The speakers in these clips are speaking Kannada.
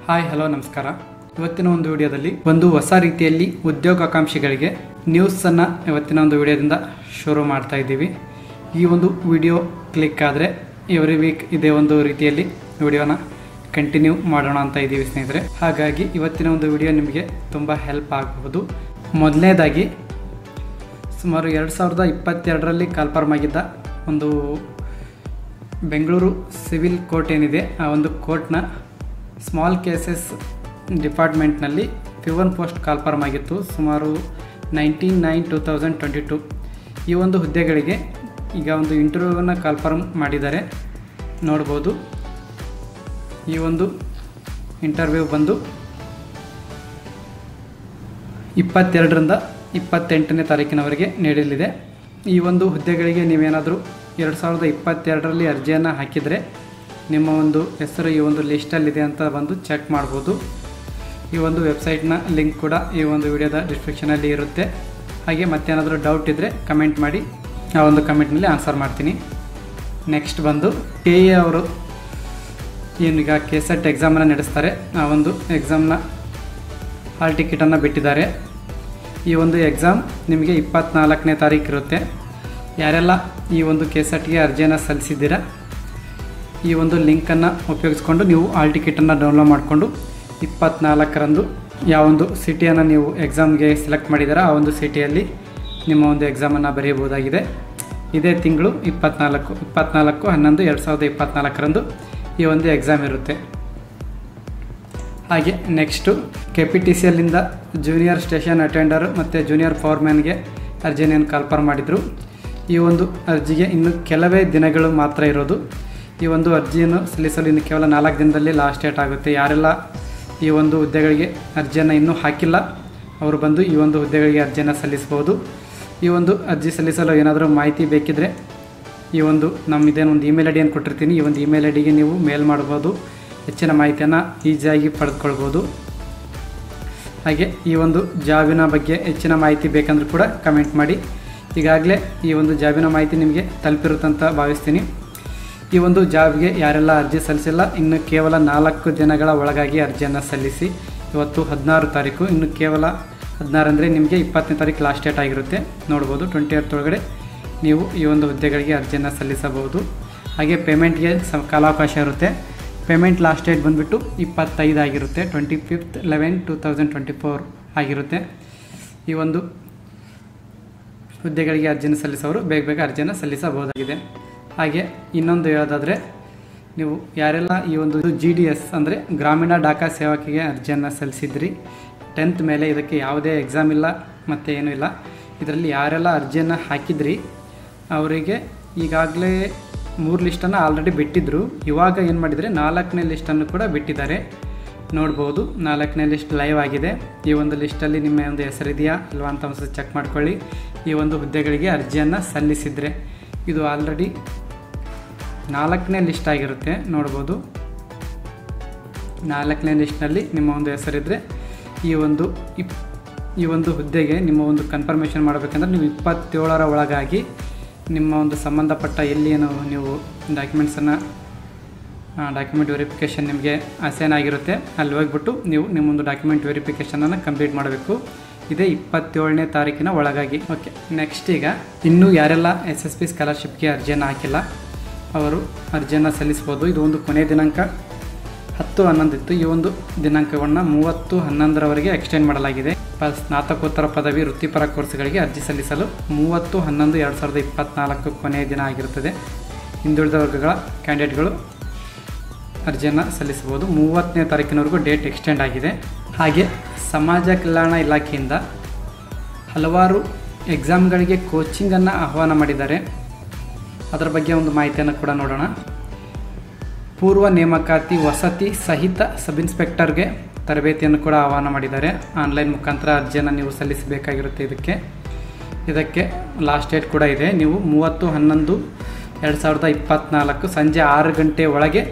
ಹಾಯ್ ಹಲೋ ನಮಸ್ಕಾರ. ಇವತ್ತಿನ ಒಂದು ವಿಡಿಯೋದಲ್ಲಿ ಒಂದು ಹೊಸ ರೀತಿಯಲ್ಲಿ ಉದ್ಯೋಗಾಕಾಂಕ್ಷಿಗಳಿಗೆ ನ್ಯೂಸನ್ನು ಇವತ್ತಿನ ಒಂದು ವಿಡಿಯೋದಿಂದ ಶುರು ಮಾಡ್ತಾ ಇದ್ದೀವಿ. ಈ ಒಂದು ವಿಡಿಯೋ ಕ್ಲಿಕ್ ಆದರೆ ಎವ್ರಿ ವೀಕ್ ಇದೇ ಒಂದು ರೀತಿಯಲ್ಲಿ ವಿಡಿಯೋನ ಕಂಟಿನ್ಯೂ ಮಾಡೋಣ ಅಂತ ಇದ್ದೀವಿ ಸ್ನೇಹಿತರೆ. ಹಾಗಾಗಿ ಇವತ್ತಿನ ಒಂದು ವಿಡಿಯೋ ನಿಮಗೆ ತುಂಬ ಹೆಲ್ಪ್ ಆಗಬಹುದು. ಮೊದಲನೇದಾಗಿ ಸುಮಾರು 2022ರಲ್ಲಿ ಕಾಲ್ಫಾರ್ಮ್ ಆಗಿದ್ದ ಒಂದು ಬೆಂಗಳೂರು ಸಿವಿಲ್ ಕೋರ್ಟ್ ಏನಿದೆ, ಆ ಒಂದು ಕೋರ್ಟ್ನ ಸ್ಮಾಲ್ ಕೇಸಸ್ ಡಿಪಾರ್ಟ್ಮೆಂಟ್ನಲ್ಲಿ P1 ಪೋಸ್ಟ್ ಕಾಲ್ಫಾರ್ಮ್ ಆಗಿತ್ತು ಸುಮಾರು 19/9/2022. ಈ ಒಂದು ಹುದ್ದೆಗಳಿಗೆ ಈಗ ಒಂದು ಇಂಟರ್ವ್ಯೂವನ್ನು ಕಾಲ್ಫಾರ್ಮ್ ಮಾಡಿದ್ದಾರೆ, ನೋಡ್ಬೋದು. ಈ ಒಂದು ಇಂಟರ್ವ್ಯೂ ಬಂದು 22ರಿಂದ 28ನೇ ತಾರೀಕಿನವರೆಗೆ ನಡೆಯಲಿದೆ. ಈ ಒಂದು ಹುದ್ದೆಗಳಿಗೆ ನೀವೇನಾದರೂ 2022ರಲ್ಲಿ ಅರ್ಜಿಯನ್ನು ಹಾಕಿದರೆ ನಿಮ್ಮ ಒಂದು ಹೆಸರು ಈ ಒಂದು ಲಿಸ್ಟಲ್ಲಿದೆ ಅಂತ ಬಂದು ಚೆಕ್ ಮಾಡ್ಬೋದು. ಈ ಒಂದು ವೆಬ್ಸೈಟ್ನ ಲಿಂಕ್ ಕೂಡ ಈ ಒಂದು ವಿಡಿಯೋದ ಡಿಸ್ಕ್ರಿಪ್ಷನಲ್ಲಿ ಇರುತ್ತೆ. ಹಾಗೆ ಮತ್ತೇನಾದರೂ ಡೌಟ್ ಇದ್ದರೆ ಕಮೆಂಟ್ ಮಾಡಿ, ಆ ಒಂದು ಕಮೆಂಟ್ನಲ್ಲಿ ಆನ್ಸರ್ ಮಾಡ್ತೀನಿ. ನೆಕ್ಸ್ಟ್ ಬಂದು KA ಅವರು ಏನೀಗ KSET ಎಕ್ಸಾಮನ್ನು ನಡೆಸ್ತಾರೆ, ಆ ಒಂದು ಎಕ್ಸಾಮ್ನ ಹಾಲ್ ಟಿಕೆಟನ್ನು ಬಿಟ್ಟಿದ್ದಾರೆ. ಈ ಒಂದು ಎಕ್ಸಾಮ್ ನಿಮಗೆ 24ನೇ ತಾರೀಕು ಇರುತ್ತೆ. ಯಾರೆಲ್ಲ ಈ ಒಂದು KSETಗೆ ಅರ್ಜಿಯನ್ನು ಸಲ್ಲಿಸಿದ್ದೀರಾ, ಈ ಒಂದು ಲಿಂಕನ್ನು ಉಪಯೋಗಿಸ್ಕೊಂಡು ನೀವು ಹಾಲ್ ಟಿಕೆಟನ್ನು ಡೌನ್ಲೋಡ್ ಮಾಡಿಕೊಂಡು 24ರಂದು ಯಾವೊಂದು ಸಿಟಿಯನ್ನು ನೀವು ಎಕ್ಸಾಮ್ಗೆ ಸೆಲೆಕ್ಟ್ ಮಾಡಿದ್ದೀರಾ ಆ ಒಂದು ಸಿಟಿಯಲ್ಲಿ ನಿಮ್ಮ ಒಂದು ಎಕ್ಸಾಮನ್ನು ಬರೆಯಬಹುದಾಗಿದೆ. ಇದೇ ತಿಂಗಳು 24/11/2024ರಂದು ಈ ಒಂದು ಎಕ್ಸಾಮ್ ಇರುತ್ತೆ. ಹಾಗೆ ನೆಕ್ಸ್ಟು KPTCLಯಿಂದ ಜೂನಿಯರ್ ಸ್ಟೇಷನ್ ಅಟೆಂಡರ್ ಮತ್ತು ಜೂನಿಯರ್ ಫೋರ್ಮ್ಯಾನ್ಗೆ ಅರ್ಜಿಯನ್ನು ಕಾಲ್ಫಾರ್ಮ್ ಮಾಡಿದರು. ಈ ಒಂದು ಅರ್ಜಿಗೆ ಇನ್ನು ಕೆಲವೇ ದಿನಗಳು ಮಾತ್ರ ಇರೋದು. ಈ ಒಂದು ಅರ್ಜಿಯನ್ನು ಸಲ್ಲಿಸಲು ಇನ್ನು ಕೇವಲ 4 ದಿನದಲ್ಲಿ ಲಾಸ್ಟ್ ಡೇಟ್ ಆಗುತ್ತೆ. ಯಾರೆಲ್ಲ ಈ ಒಂದು ಹುದ್ದೆಗಳಿಗೆ ಅರ್ಜಿಯನ್ನು ಇನ್ನೂ ಹಾಕಿಲ್ಲ ಅವರು ಬಂದು ಈ ಒಂದು ಹುದ್ದೆಗಳಿಗೆ ಅರ್ಜಿಯನ್ನು ಸಲ್ಲಿಸ್ಬೋದು. ಈ ಒಂದು ಅರ್ಜಿ ಸಲ್ಲಿಸಲು ಏನಾದರೂ ಮಾಹಿತಿ ಬೇಕಿದ್ದರೆ ಈ ಒಂದು ಇದೇನೊಂದು ಇಮೇಲ್ ಐ ಡಿಯನ್ನು ಕೊಟ್ಟಿರ್ತೀನಿ, ಈ ಒಂದು ಇಮೇಲ್ ಐ ಡಿಗೆ ನೀವು ಮೇಲ್ ಮಾಡ್ಬೋದು. ಹೆಚ್ಚಿನ ಮಾಹಿತಿಯನ್ನು ಈಸಿಯಾಗಿ ಪಡೆದುಕೊಳ್ಬೋದು. ಹಾಗೆ ಈ ಒಂದು ಜಾಬಿನ ಬಗ್ಗೆ ಹೆಚ್ಚಿನ ಮಾಹಿತಿ ಬೇಕಂದ್ರೂ ಕೂಡ ಕಮೆಂಟ್ ಮಾಡಿ. ಈಗಾಗಲೇ ಈ ಒಂದು ಜಾಬಿನ ಮಾಹಿತಿ ನಿಮಗೆ ತಲುಪಿರುತ್ತಂತ ಭಾವಿಸ್ತೀನಿ. ಈ ಒಂದು ಜಾಬ್ಗೆ ಯಾರೆಲ್ಲ ಅರ್ಜಿ ಸಲ್ಲಿಸಿಲ್ಲ ಇನ್ನು ಕೇವಲ 4 ದಿನಗಳ ಒಳಗಾಗಿ ಅರ್ಜಿಯನ್ನು ಸಲ್ಲಿಸಿ. ಇವತ್ತು 16 ತಾರೀಕು, ಇನ್ನು ಕೇವಲ 16 ಅಂದರೆ ನಿಮಗೆ 20ನೇ ತಾರೀಕು ಲಾಸ್ಟ್ ಡೇಟ್ ಆಗಿರುತ್ತೆ. ನೋಡ್ಬೋದು 28 ಒಳಗಡೆ ನೀವು ಈ ಒಂದು ಹುದ್ದೆಗಳಿಗೆ ಅರ್ಜಿಯನ್ನು ಸಲ್ಲಿಸಬಹುದು. ಹಾಗೆ ಪೇಮೆಂಟ್ಗೆ ಕಾಲಾವಕಾಶ ಇರುತ್ತೆ. ಪೇಮೆಂಟ್ ಲಾಸ್ಟ್ ಡೇಟ್ ಬಂದುಬಿಟ್ಟು 25 ಆಗಿರುತ್ತೆ, 25/11/2024 ಆಗಿರುತ್ತೆ. ಈ ಒಂದು ಹುದ್ದೆಗಳಿಗೆ ಅರ್ಜಿಯನ್ನು ಸಲ್ಲಿಸೋರು ಬೇಗ ಅರ್ಜಿಯನ್ನು ಸಲ್ಲಿಸಬಹುದಾಗಿದೆ. ಹಾಗೆ ಇನ್ನೊಂದು ಹೇಳೋದಾದರೆ, ನೀವು ಯಾರೆಲ್ಲ ಈ ಒಂದು GDS ಅಂದರೆ ಗ್ರಾಮೀಣ ಡಾಕಾ ಸೇವಕಿಗೆ ಅರ್ಜಿಯನ್ನು ಸಲ್ಲಿಸಿದ್ರಿ, 10th ಮೇಲೆ ಇದಕ್ಕೆ ಯಾವುದೇ ಎಕ್ಸಾಮ್ ಇಲ್ಲ ಮತ್ತು ಏನೂ ಇಲ್ಲ. ಇದರಲ್ಲಿ ಯಾರೆಲ್ಲ ಅರ್ಜಿಯನ್ನು ಹಾಕಿದ್ರಿ ಅವರಿಗೆ ಈಗಾಗಲೇ 3 ಲಿಸ್ಟನ್ನು ಆಲ್ರೆಡಿ ಬಿಟ್ಟಿದ್ದರು. ಇವಾಗ ಏನು ಮಾಡಿದರೆ 4ನೇ ಲಿಸ್ಟನ್ನು ಕೂಡ ಬಿಟ್ಟಿದ್ದಾರೆ. ನೋಡ್ಬೋದು 4ನೇ ಲಿಸ್ಟ್ ಲೈವ್ ಆಗಿದೆ. ಈ ಒಂದು ಲಿಸ್ಟಲ್ಲಿ ನಿಮ್ಮ ಒಂದು ಹೆಸರಿದೆಯಾ ಇಲ್ವಾ ಅಂತ ಒಂದು ಚೆಕ್ ಮಾಡ್ಕೊಳ್ಳಿ. ಈ ಒಂದು ಹುದ್ದೆಗಳಿಗೆ ಅರ್ಜಿಯನ್ನು ಸಲ್ಲಿಸಿದರೆ ಇದು ಆಲ್ರೆಡಿ 4ನೇ ಲಿಸ್ಟ್ ಆಗಿರುತ್ತೆ. ನೋಡ್ಬೋದು 4ನೇ ಲಿಸ್ಟ್ನಲ್ಲಿ ನಿಮ್ಮ ಒಂದು ಹೆಸರಿದ್ದರೆ ಈ ಒಂದು ಹುದ್ದೆಗೆ ನಿಮ್ಮ ಒಂದು ಕನ್ಫರ್ಮೇಷನ್ ಮಾಡಬೇಕಂದ್ರೆ ನೀವು 27ರ ಒಳಗಾಗಿ ನಿಮ್ಮ ಒಂದು ಸಂಬಂಧಪಟ್ಟ ಎಲ್ಲಿ ಏನು ನೀವು ಡಾಕ್ಯುಮೆಂಟ್ ವೆರಿಫಿಕೇಷನ್ ನಿಮಗೆ ಅಸೈನ್ ಆಗಿರುತ್ತೆ, ಅಲ್ಲಿ ಹೋಗ್ಬಿಟ್ಟು ನೀವು ನಿಮ್ಮೊಂದು ಡಾಕ್ಯುಮೆಂಟ್ ವೆರಿಫಿಕೇಷನನ್ನು ಕಂಪ್ಲೀಟ್ ಮಾಡಬೇಕು. ಇದೇ 27ನೇ ತಾರೀಕಿನ ಒಳಗಾಗಿ. ಓಕೆ, ನೆಕ್ಸ್ಟ್ ಈಗ ಇನ್ನೂ ಯಾರೆಲ್ಲ SSP ಸ್ಕಾಲರ್ಶಿಪ್ಗೆ ಅರ್ಜಿಯನ್ನು ಹಾಕಿಲ್ಲ ಅವರು ಅರ್ಜಿಯನ್ನು ಸಲ್ಲಿಸ್ಬೋದು. ಇದು ಒಂದು ಕೊನೆಯ ದಿನಾಂಕ 10/11 ಇತ್ತು. ಈ ಒಂದು ದಿನಾಂಕವನ್ನು 30/11ರವರೆಗೆ ಎಕ್ಸ್ಟೆಂಡ್ ಮಾಡಲಾಗಿದೆ. ಸ್ನಾತಕೋತ್ತರ ಪದವಿ ವೃತ್ತಿಪರ ಕೋರ್ಸ್ಗಳಿಗೆ ಅರ್ಜಿ ಸಲ್ಲಿಸಲು 30/11/2024 ಕೊನೆಯ ದಿನ ಆಗಿರುತ್ತದೆ. ಹಿಂದುಳಿದ ವರ್ಗಗಳ ಕ್ಯಾಂಡಿಡೇಟ್ಗಳು ಅರ್ಜಿಯನ್ನು ಸಲ್ಲಿಸಬಹುದು. 30ನೇ ತಾರೀಕಿನವರೆಗೂ ಡೇಟ್ ಎಕ್ಸ್ಟೆಂಡ್ ಆಗಿದೆ. ಹಾಗೆ ಸಮಾಜ ಕಲ್ಯಾಣ ಇಲಾಖೆಯಿಂದ ಹಲವಾರು ಎಕ್ಸಾಮ್ಗಳಿಗೆ ಕೋಚಿಂಗನ್ನು ಆಹ್ವಾನ ಮಾಡಿದ್ದಾರೆ. ಅದರ ಬಗ್ಗೆ ಒಂದು ಮಾಹಿತಿಯನ್ನು ಕೂಡ ನೋಡೋಣ. ಪೂರ್ವ ನೇಮಕಾತಿ ವಸತಿ ಸಹಿತ ಸಬ್ ಇನ್ಸ್ಪೆಕ್ಟರ್ಗೆ ತರಬೇತಿಯನ್ನು ಕೂಡ ಆಹ್ವಾನ ಮಾಡಿದ್ದಾರೆ. ಆನ್ಲೈನ್ ಮುಖಾಂತರ ಅರ್ಜಿಯನ್ನು ನೀವು ಸಲ್ಲಿಸಬೇಕಾಗಿರುತ್ತೆ. ಇದಕ್ಕೆ ಲಾಸ್ಟ್ ಡೇಟ್ ಕೂಡ ಇದೆ. ನೀವು 30/11/2024 ಸಂಜೆ 6 ಗಂಟೆ ಒಳಗೆ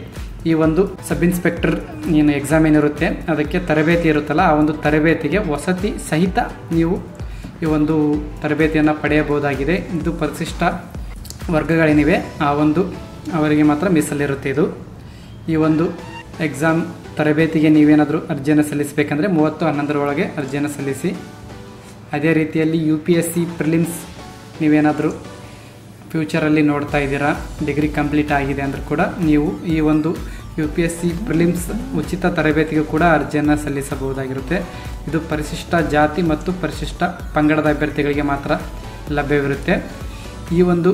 ಈ ಒಂದು ಸಬ್ ಇನ್ಸ್ಪೆಕ್ಟರ್ ಏನು ಎಕ್ಸಾಮ್ ಏನಿರುತ್ತೆ ಅದಕ್ಕೆ ತರಬೇತಿ ಇರುತ್ತಲ್ಲ, ಆ ಒಂದು ತರಬೇತಿಗೆ ವಸತಿ ಸಹಿತ ನೀವು ಈ ಒಂದು ತರಬೇತಿಯನ್ನು ಪಡೆಯಬಹುದಾಗಿದೆ. ಇದು ಪರಿಶಿಷ್ಟ ವರ್ಗಗಳೇನಿವೆ ಆ ಒಂದು ಅವರಿಗೆ ಮಾತ್ರ ಮೀಸಲಿರುತ್ತೆ. ಇದು ಈ ಒಂದು ಎಕ್ಸಾಮ್ ತರಬೇತಿಗೆ ನೀವೇನಾದರೂ ಅರ್ಜಿಯನ್ನು ಸಲ್ಲಿಸಬೇಕಂದ್ರೆ 30/11 ಒಳಗೆ ಅರ್ಜಿಯನ್ನು ಸಲ್ಲಿಸಿ. ಅದೇ ರೀತಿಯಲ್ಲಿ UPSC ಪ್ರಿಲಿಮ್ಸ್ ನೀವೇನಾದರೂ ಫ್ಯೂಚರಲ್ಲಿ ನೋಡ್ತಾ ಇದ್ದೀರಾ, ಡಿಗ್ರಿ ಕಂಪ್ಲೀಟ್ ಆಗಿದೆ ಅಂದರೂ ಕೂಡ ನೀವು ಈ ಒಂದು UPSC ಪ್ರಿಲಿಮ್ಸ್ ಉಚಿತ ತರಬೇತಿಗೂ ಕೂಡ ಅರ್ಜಿಯನ್ನು ಸಲ್ಲಿಸಬಹುದಾಗಿರುತ್ತೆ. ಇದು ಪರಿಶಿಷ್ಟ ಜಾತಿ ಮತ್ತು ಪರಿಶಿಷ್ಟ ಪಂಗಡದ ಅಭ್ಯರ್ಥಿಗಳಿಗೆ ಮಾತ್ರ ಲಭ್ಯವಿರುತ್ತೆ. ಈ ಒಂದು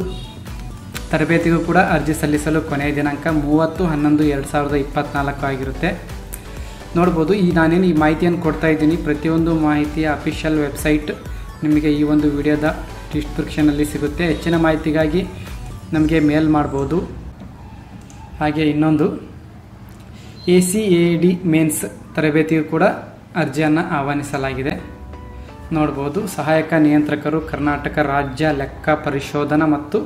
ತರಬೇತಿಗೂ ಕೂಡ ಅರ್ಜಿ ಸಲ್ಲಿಸಲು ಕೊನೆಯ ದಿನಾಂಕ 30/11/2024 ಆಗಿರುತ್ತೆ. ನೋಡ್ಬೋದು, ನಾನೇನು ಈ ಮಾಹಿತಿಯನ್ನು ಕೊಡ್ತಾ ಇದ್ದೀನಿ, ಪ್ರತಿಯೊಂದು ಮಾಹಿತಿಯ ಅಫಿಷಿಯಲ್ ವೆಬ್ಸೈಟ್ ನಿಮಗೆ ಈ ಒಂದು ವಿಡಿಯೋದ ಡಿಸ್ಕ್ರಿಪ್ಷನಲ್ಲಿ ಸಿಗುತ್ತೆ. ಹೆಚ್ಚಿನ ಮಾಹಿತಿಗಾಗಿ ನಮಗೆ ಮೇಲ್ ಮಾಡ್ಬೋದು. ಹಾಗೆ ಇನ್ನೊಂದು ACAD ಮೇನ್ಸ್ ತರಬೇತಿಗೂ ಕೂಡ ಅರ್ಜಿಯನ್ನು ಆಹ್ವಾನಿಸಲಾಗಿದೆ. ನೋಡ್ಬೋದು, ಸಹಾಯಕ ನಿಯಂತ್ರಕರು, ಕರ್ನಾಟಕ ರಾಜ್ಯ ಲೆಕ್ಕ ಪರಿಶೋಧನಾ ಮತ್ತು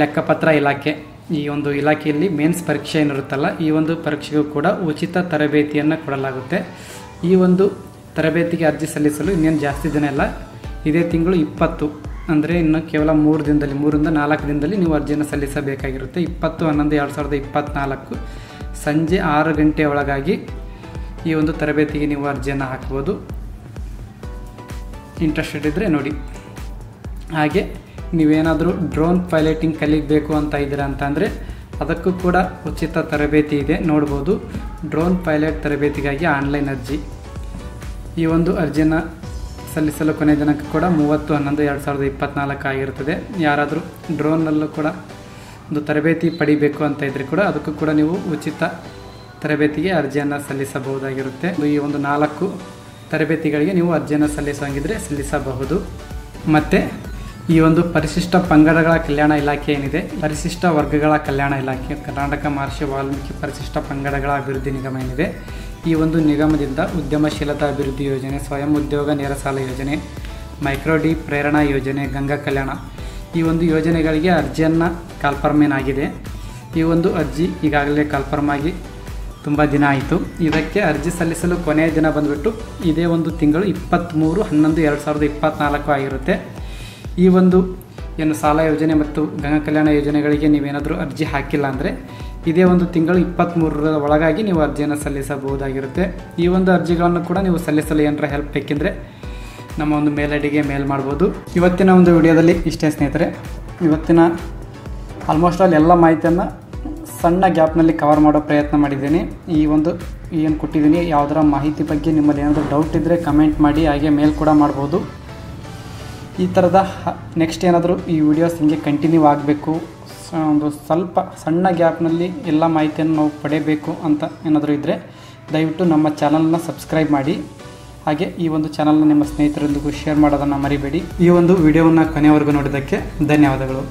ಲೆಕ್ಕಪತ್ರ ಇಲಾಖೆ, ಈ ಒಂದು ಇಲಾಖೆಯಲ್ಲಿ ಮೇನ್ಸ್ ಪರೀಕ್ಷೆ ಏನಿರುತ್ತಲ್ಲ, ಈ ಒಂದು ಪರೀಕ್ಷೆಗೂ ಕೂಡ ಉಚಿತ ತರಬೇತಿಯನ್ನು ಕೊಡಲಾಗುತ್ತೆ. ಈ ಒಂದು ತರಬೇತಿಗೆ ಅರ್ಜಿ ಸಲ್ಲಿಸಲು ಇನ್ನೇನು ಜಾಸ್ತಿ ದಿನ ಇಲ್ಲ, ಇದೇ ತಿಂಗಳು 20 ಅಂದರೆ ಇನ್ನು ಕೇವಲ 3 ದಿನದಲ್ಲಿ 3ರಿಂದ 4 ದಿನದಲ್ಲಿ ನೀವು ಅರ್ಜಿಯನ್ನು ಸಲ್ಲಿಸಬೇಕಾಗಿರುತ್ತೆ. 20/11/2024 ಸಂಜೆ 6 ಗಂಟೆ ಒಳಗಾಗಿ ಈ ಒಂದು ತರಬೇತಿಗೆ ನೀವು ಅರ್ಜಿಯನ್ನು ಹಾಕ್ಬೋದು. ಇಂಟ್ರೆಸ್ಟೆಡ್ ಇದ್ದರೆ ನೋಡಿ. ಹಾಗೆ ನೀವೇನಾದರೂ ಡ್ರೋನ್ ಪೈಲಟಿಂಗ್ ಕಲಿಬೇಕು ಅಂತ ಇದ್ದೀರಾ ಅಂತಂದರೆ ಅದಕ್ಕೂ ಕೂಡ ಉಚಿತ ತರಬೇತಿ ಇದೆ. ನೋಡ್ಬೋದು, ಡ್ರೋನ್ ಪೈಲಟ್ ತರಬೇತಿಗಾಗಿ ಆನ್ಲೈನ್ ಅರ್ಜಿ. ಈ ಒಂದು ಅರ್ಜಿಯನ್ನು ಸಲ್ಲಿಸಲು ಕೊನೆಯ ದಿನಾಂಕ ಕೂಡ 30/11/2024 ಆಗಿರುತ್ತದೆ. ಯಾರಾದರೂ ಡ್ರೋನ್ನಲ್ಲೂ ಕೂಡ ಒಂದು ತರಬೇತಿ ಪಡಿಬೇಕು ಅಂತ ಇದ್ದರೆ ಕೂಡ ಅದಕ್ಕೂ ಕೂಡ ನೀವು ಉಚಿತ ತರಬೇತಿಗೆ ಅರ್ಜಿಯನ್ನು ಸಲ್ಲಿಸಬಹುದಾಗಿರುತ್ತೆ. ಈ ಒಂದು 4 ತರಬೇತಿಗಳಿಗೆ ನೀವು ಅರ್ಜಿಯನ್ನು ಸಲ್ಲಿಸೋಂಗಿದ್ರೆ ಸಲ್ಲಿಸಬಹುದು. ಮತ್ತು ಈ ಒಂದು ಪರಿಶಿಷ್ಟ ಪಂಗಡಗಳ ಕಲ್ಯಾಣ ಇಲಾಖೆ ಏನಿದೆ, ಪರಿಶಿಷ್ಟ ವರ್ಗಗಳ ಕಲ್ಯಾಣ ಇಲಾಖೆ, ಕರ್ನಾಟಕ ಮಹರ್ಷಿ ವಾಲ್ಮೀಕಿ ಪರಿಶಿಷ್ಟ ಪಂಗಡಗಳ ಅಭಿವೃದ್ಧಿ ನಿಗಮ ಏನಿದೆ, ಈ ಒಂದು ನಿಗಮದಿಂದ ಉದ್ಯಮಶೀಲತಾ ಅಭಿವೃದ್ಧಿ ಯೋಜನೆ, ಸ್ವಯಂ ಉದ್ಯೋಗ ನೇರ ಸಾಲ ಯೋಜನೆ, ಮೈಕ್ರೋ ಡಿ ಪ್ರೇರಣಾ ಯೋಜನೆ, ಗಂಗಾ ಕಲ್ಯಾಣ, ಈ ಒಂದು ಯೋಜನೆಗಳಿಗೆ ಅರ್ಜಿಯನ್ನು ಕಾಲ್ಫರ್ಮೇನ್ ಆಗಿದೆ. ಈ ಒಂದು ಅರ್ಜಿ ಈಗಾಗಲೇ ಕಾಲ್ಫರ್ಮ್ ಆಗಿ ತುಂಬ ದಿನ ಆಯಿತು. ಇದಕ್ಕೆ ಅರ್ಜಿ ಸಲ್ಲಿಸಲು ಕೊನೆಯ ದಿನ ಬಂದುಬಿಟ್ಟು ಇದೇ ಒಂದು ತಿಂಗಳು 23/11/2024 ಆಗಿರುತ್ತೆ. ಈ ಒಂದು ಏನು ಸಾಲ ಯೋಜನೆ ಮತ್ತು ಗಂಗಾ ಕಲ್ಯಾಣ ಯೋಜನೆಗಳಿಗೆ ನೀವೇನಾದರೂ ಅರ್ಜಿ ಹಾಕಿಲ್ಲ ಅಂದರೆ ಇದೇ ಒಂದು ತಿಂಗಳು 23ರ ಒಳಗಾಗಿ ನೀವು ಅರ್ಜಿಯನ್ನು ಸಲ್ಲಿಸಬಹುದಾಗಿರುತ್ತೆ. ಈ ಒಂದು ಅರ್ಜಿಗಳನ್ನು ಕೂಡ ನೀವು ಸಲ್ಲಿಸಲು ಏನಾರ ಹೆಲ್ಪ್ ಬೇಕೆಂದರೆ ನಮ್ಮ ಒಂದು ಮೇಲ್ ಐಡಿಗೆ ಮೇಲ್ ಮಾಡ್ಬೋದು. ಇವತ್ತಿನ ಒಂದು ವಿಡಿಯೋದಲ್ಲಿ ಇಷ್ಟೇ ಸ್ನೇಹಿತರೆ. ಇವತ್ತಿನ ಆಲ್ಮೋಸ್ಟ್ ಆಲ್ ಎಲ್ಲ ಮಾಹಿತಿಯನ್ನು ಸಣ್ಣ ಗ್ಯಾಪ್ನಲ್ಲಿ ಕವರ್ ಮಾಡೋ ಪ್ರಯತ್ನ ಮಾಡಿದ್ದೀನಿ. ಈ ಒಂದು ಏನು ಕೊಟ್ಟಿದ್ದೀನಿ, ಯಾವುದರ ಮಾಹಿತಿ ಬಗ್ಗೆ ನಿಮ್ಮಲ್ಲಿ ಏನಾದರೂ ಡೌಟ್ ಇದ್ದರೆ ಕಮೆಂಟ್ ಮಾಡಿ, ಹಾಗೆ ಮೇಲ್ ಕೂಡ ಮಾಡ್ಬೋದು. ಈ ಥರದ ನೆಕ್ಸ್ಟ್ ಏನಾದರೂ ಈ ವಿಡಿಯೋಸ್ ಹಿಂಗೆ ಕಂಟಿನ್ಯೂ ಆಗಬೇಕು, ಒಂದು ಸ್ವಲ್ಪ ಸಣ್ಣ ಗ್ಯಾಪ್ನಲ್ಲಿ ಎಲ್ಲ ಮಾಹಿತಿಯನ್ನು ನಾವು ಪಡೆಯಬೇಕು ಅಂತ ಏನಾದರೂ ಇದ್ದರೆ ದಯವಿಟ್ಟು ನಮ್ಮ ಚಾನಲ್ನ ಸಬ್ಸ್ಕ್ರೈಬ್ ಮಾಡಿ. ಹಾಗೆ ಈ ಒಂದು ಚಾನಲ್ನ ನಿಮ್ಮ ಸ್ನೇಹಿತರೊಂದಿಗೂ ಶೇರ್ ಮಾಡೋದನ್ನು ಮರಿಬೇಡಿ. ಈ ಒಂದು ವಿಡಿಯೋವನ್ನು ಕೊನೆಯವರೆಗೂ ನೋಡಿದ್ದಕ್ಕೆ ಧನ್ಯವಾದಗಳು.